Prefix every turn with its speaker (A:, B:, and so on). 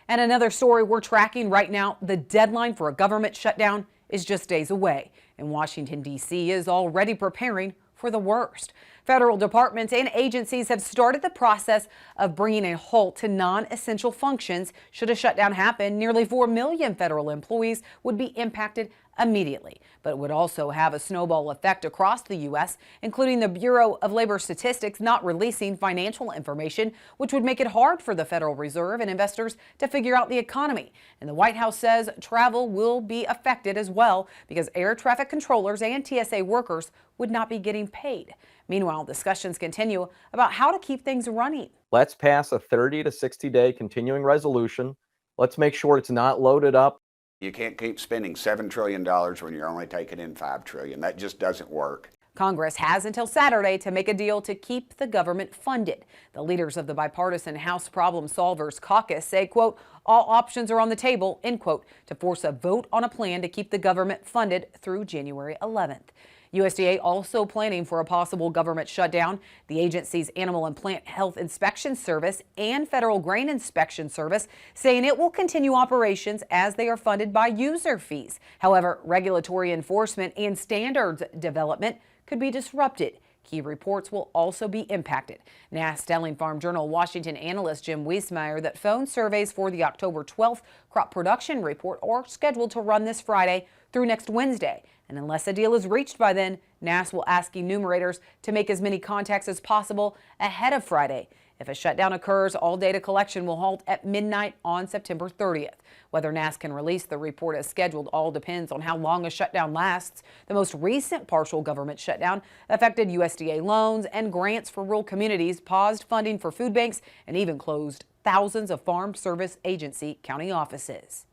A: And another story we're tracking right now, the deadline for a government shutdown is just days away, and Washington, D.C. is already preparing for the worst. Federal departments and agencies have started the process of bringing a halt to non-essential functions. Should a shutdown happen, nearly 4 million federal employees would be impacted immediately. But it would also have a snowball effect across the U.S., including the Bureau of Labor Statistics not releasing financial information, which would make it hard for the Federal Reserve and investors to figure out the economy. And the White House says travel will be affected as well because air traffic controllers and TSA workers would not be getting paid. Meanwhile, discussions continue about how to keep things running.
B: Let's pass a 30 to 60-day continuing resolution. Let's make sure it's not loaded up.
C: You can't keep spending $7 trillion when you're only taking in $5 trillion. That just doesn't work.
A: Congress has until Saturday to make a deal to keep the government funded. The leaders of the bipartisan House Problem Solvers Caucus say, quote, all options are on the table, end quote, to force a vote on a plan to keep the government funded through January 11th. USDA also planning for a possible government shutdown. The agency's Animal and Plant Health Inspection Service and Federal Grain Inspection Service saying it will continue operations as they are funded by user fees. However, regulatory enforcement and standards development could be disrupted. Key reports will also be impacted. NASS telling Farm Journal Washington analyst Jim Wiesmeyer that phone surveys for the October 12th crop production report are scheduled to run this Friday through next Wednesday. And unless a deal is reached by then, NASS will ask enumerators to make as many contacts as possible ahead of Friday. If a shutdown occurs, all data collection will halt at midnight on September 30th. Whether NASS can release the report as scheduled all depends on how long a shutdown lasts. The most recent partial government shutdown affected USDA loans and grants for rural communities, paused funding for food banks, and even closed thousands of Farm Service Agency county offices.